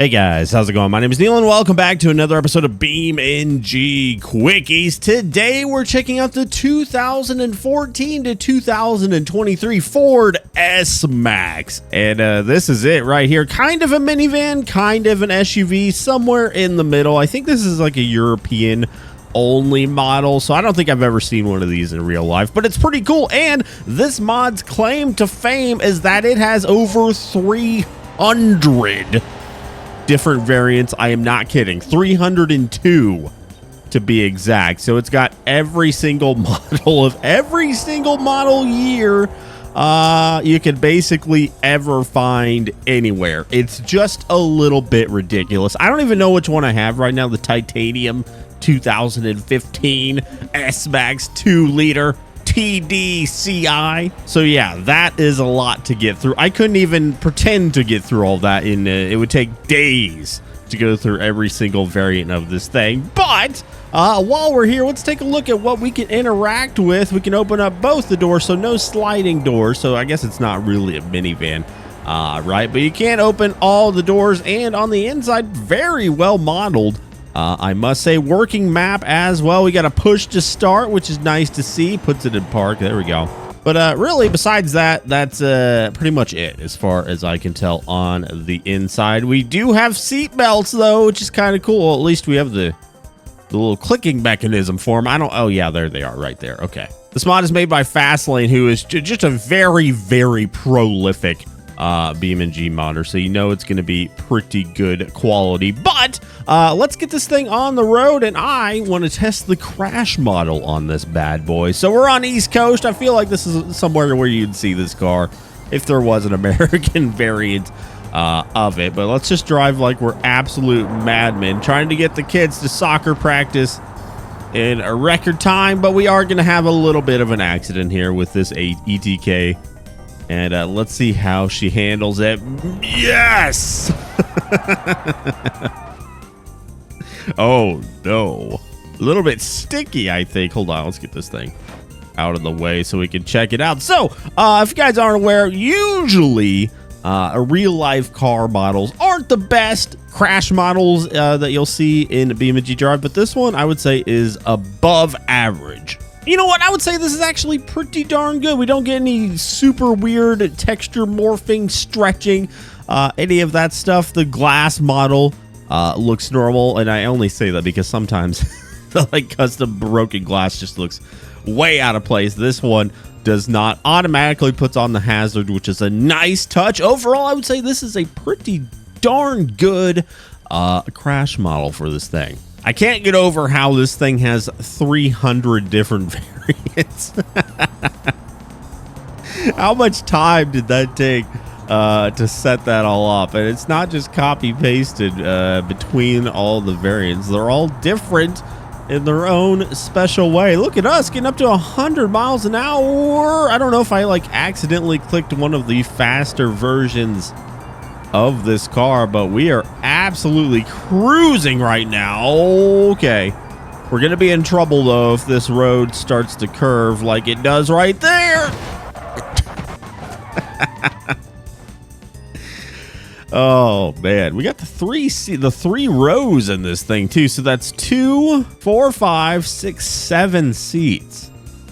Hey guys, how's it going? My name is Neil and welcome back to another episode of BeamNG Quickies. Today we're checking out the 2014 to 2023 Ford S-Max. And this is it right here. Kind of a minivan, kind of an SUV, somewhere in the middle. I think this is like a European only model, so I don't think I've ever seen one of these in real life, but it's pretty cool. And this mod's claim to fame is that it has over 300 different variants. I am not kidding. 302 to be exact. So it's got every single model of every single model year you could basically ever find anywhere. It's just a little bit ridiculous. I don't even know which one I have right now. The titanium 2015 S-Max 2-liter TDCI. So yeah, that is a lot to get through. I couldn't even pretend to get through all that in it would take days to go through every single variant of this thing. But while we're here, let's take a look at what we can interact with. We can open up both the doors, so no sliding doors, so I guess it's not really a minivan, right? But you can open all the doors, and on the inside, very well modeled. I must say, working map as well. We got a push to start, which is nice to see. Puts it in park. There we go. But really, besides that, that's pretty much it as far as I can tell on the inside. We do have seat belts, though, which is kind of cool. Well, at least we have the little clicking mechanism for them. Oh, yeah, there they are right there. Okay. This mod is made by Fastlane, who is just a very, very prolific BeamNG modder, so you know it's going to be pretty good quality. But let's get this thing on the road, and I want to test the crash model on this bad boy. So we're on East Coast. I feel like this is somewhere where you'd see this car if there was an American variant of it. But let's just drive like we're absolute madmen, trying to get the kids to soccer practice in a record time. But we are going to have a little bit of an accident here with this ETK. And let's see how she handles it. Yes! Oh, no. A little bit sticky, I think. Hold on, let's get this thing out of the way so we can check it out. So, if you guys aren't aware, usually real-life car models aren't the best crash models that you'll see in beamng.drive, but this one, I would say, is above average. You know what? I would say this is actually pretty darn good. We don't get any super weird texture morphing, stretching, any of that stuff. The glass model looks normal, and I only say that because sometimes the custom broken glass just looks way out of place. This one does not. Automatically puts on the hazard, which is a nice touch. Overall, I would say this is a pretty darn good crash model for this thing. I can't get over how this thing has 300 different variants. How much time did that take to set that all up? And it's not just copy pasted between all the variants. They're all different in their own special way. Look at us getting up to 100 miles an hour. I don't know if I accidentally clicked one of the faster versions of this car, but we are absolutely cruising right now. Okay, we're gonna be in trouble though if this road starts to curve like it does right there. Oh man, we got the three rows in this thing too, so that's 2, 4, 5, 6, 7 seats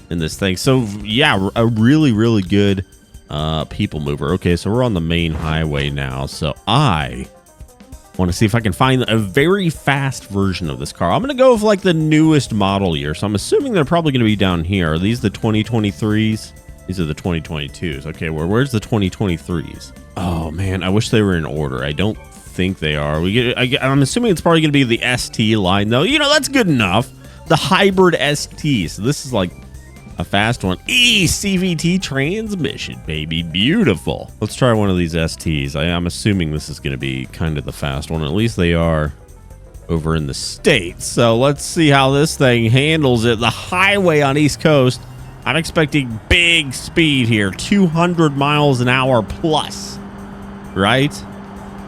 in this thing. So yeah, a really good people mover. Okay, so we're on the main highway now, so I want to see if I can find a very fast version of this car. I'm gonna go with the newest model year, so I'm assuming they're probably gonna be down here. Are these the 2023s? These are the 2022s. Okay, where's the 2023s? Oh man, I wish they were in order. I don't think they are. I'm assuming it's probably gonna be the ST line though. You know, that's good enough. The hybrid ST. So this is a fast one. CVT transmission, baby. Beautiful. Let's try one of these STs. I'm assuming this is going to be kind of the fast one. At least they are over in the States. So let's see how this thing handles it. The highway on East Coast. I'm expecting big speed here. 200 miles an hour plus. Right?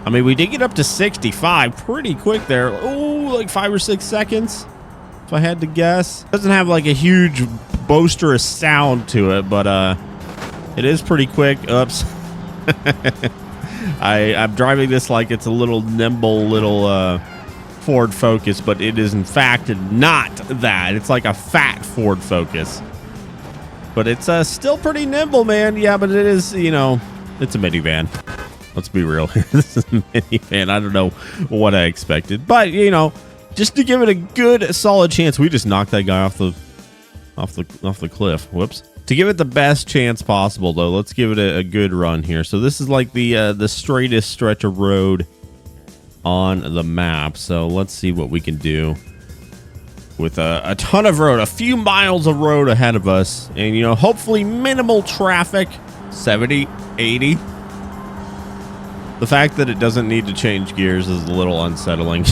I mean, we did get up to 65 pretty quick there. Oh, 5 or 6 seconds, if I had to guess. Doesn't have a huge boisterous sound to it, but it is pretty quick. Oops. I'm driving this like it's a little nimble little Ford Focus, but it is in fact not that. It's like a fat Ford Focus. But it's still pretty nimble, man. Yeah, but it is, you know, it's a minivan. Let's be real here. This is a minivan. I don't know what I expected. But, you know, just to give it a good, solid chance. We just knocked that guy off the cliff. Whoops. To give it the best chance possible, though, let's give it a good run here. So this is like the straightest stretch of road on the map. So let's see what we can do with a ton of road, a few miles of road ahead of us, and, you know, hopefully minimal traffic. 70, 80. The fact that it doesn't need to change gears is a little unsettling.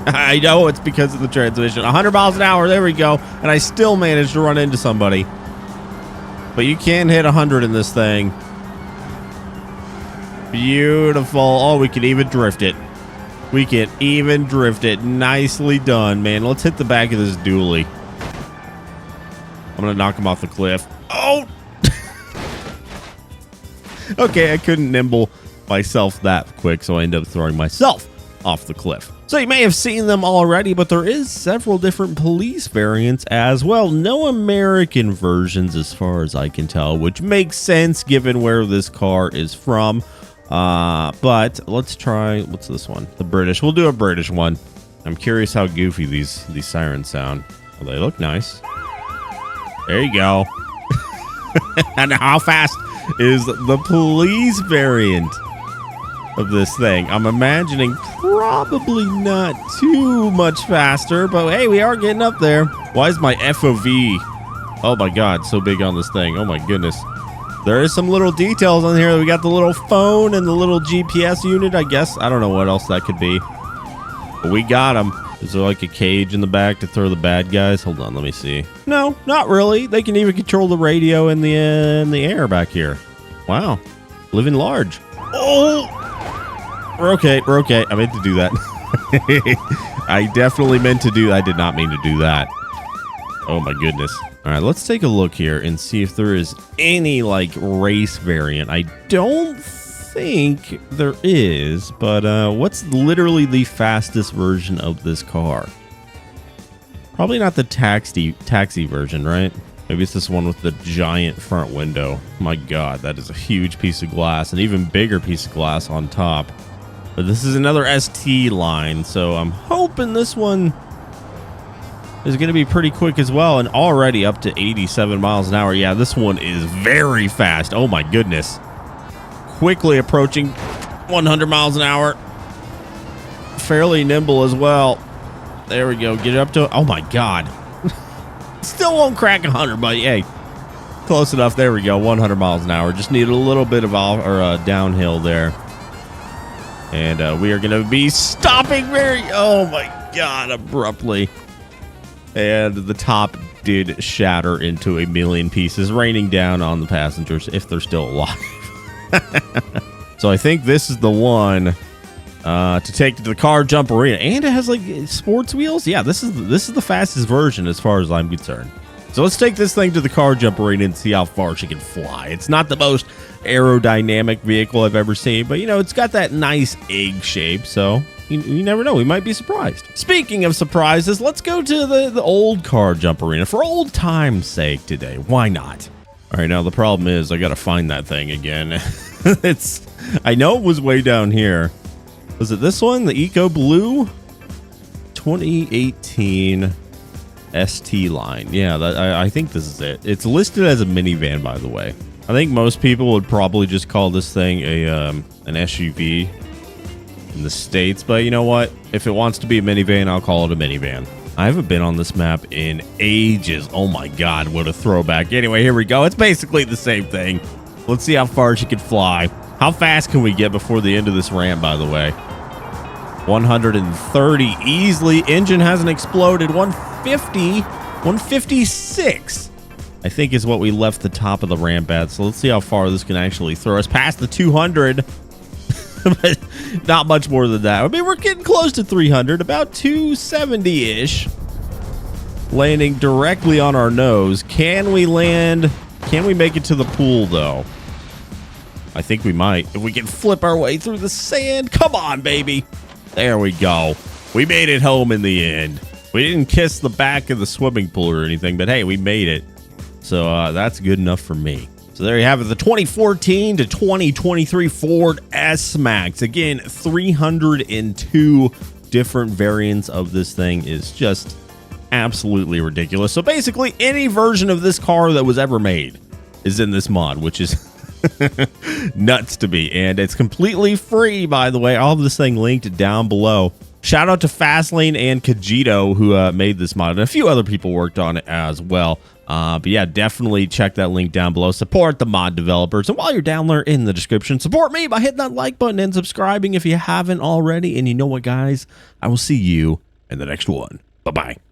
I know it's because of the transmission. 100 miles an hour, there we go. And I still managed to run into somebody. But you can hit 100 in this thing. Beautiful. Oh, we can even drift it. We can even drift it. Nicely done, man. Let's hit the back of this dually. I'm going to knock him off the cliff. Oh! Okay, I couldn't nimble myself that quick, so I ended up throwing myself off the cliff. So you may have seen them already, but there is several different police variants as well. No American versions as far as I can tell, which makes sense given where this car is from. But let's try, what's this one? The British. We'll do a British one. I'm curious how goofy these sirens sound. Well, they look nice. There you go. And how fast is the police variant of this thing? I'm imagining probably not too much faster, but hey, we are getting up there. Why is my FOV, oh my god, so big on this thing? Oh my goodness. There is some little details on here. We got the little phone and the little GPS unit, I guess. I don't know what else that could be. But we got them. Is there like a cage in the back to throw the bad guys? Hold on, let me see. No, not really. They can even control the radio in the air back here. Wow. Living large. Oh! We're okay. We're okay. I meant to do that. I definitely meant to do that. I did not mean to do that. Oh my goodness. All right, let's take a look here and see if there is any like race variant. I don't think there is, but what's literally the fastest version of this car? Probably not the taxi version, right? Maybe it's this one with the giant front window. My god, that is a huge piece of glass, an even bigger piece of glass on top. But this is another ST line, so I'm hoping this one is going to be pretty quick as well, and already up to 87 miles an hour. Yeah, this one is very fast. Oh my goodness. Quickly approaching 100 miles an hour. Fairly nimble as well. There we go. Get it up to, oh my god. Still won't crack 100, but hey, close enough. There we go. 100 miles an hour. Just need a little bit of downhill there. And we are going to be stopping very, oh my god, abruptly. And the top did shatter into a million pieces, raining down on the passengers if they're still alive. So I think this is the one to take to the car jump arena, and it has like sports wheels. Yeah, this is the fastest version as far as I'm concerned. So let's take this thing to the car jump arena and see how far she can fly. It's not the most aerodynamic vehicle I've ever seen, but you know, it's got that nice egg shape, so you never know. We might be surprised. Speaking of surprises, let's go to the old car jump arena for old time's sake today. Why not? All right, now the problem is I got to find that thing again. I know it was way down here. Was it this one? The Eco Blue 2018 ST line. Yeah, I think this is it. It's listed as a minivan, by the way. I think most people would probably just call this thing an SUV in the States, but you know what? If it wants to be a minivan, I'll call it a minivan. I haven't been on this map in ages. Oh my god, what a throwback. Anyway, here we go. It's basically the same thing. Let's see how far she can fly. How fast can we get before the end of this ramp, by the way? 130 easily. Engine hasn't exploded. 150, 156, I think is what we left the top of the ramp at. So let's see how far this can actually throw us past the 200. But not much more than that. I mean, we're getting close to 300, about 270-ish. Landing directly on our nose. Can we land? Can we make it to the pool, though? I think we might. If we can flip our way through the sand. Come on, baby. There we go. We made it home in the end. We didn't kiss the back of the swimming pool or anything, but hey, we made it. So that's good enough for me. So there you have it, the 2014 to 2023 Ford S-Max. Again, 302 different variants of this thing is just absolutely ridiculous. So basically, any version of this car that was ever made is in this mod, which is nuts to me. And it's completely free, by the way. I'll have this thing linked down below. Shout out to Fastlane and Kajito who made this mod, and a few other people worked on it as well. But yeah, definitely check that link down below. Support the mod developers. And while you're down there in the description, support me by hitting that like button and subscribing if you haven't already. And you know what, guys? I will see you in the next one. Bye-bye.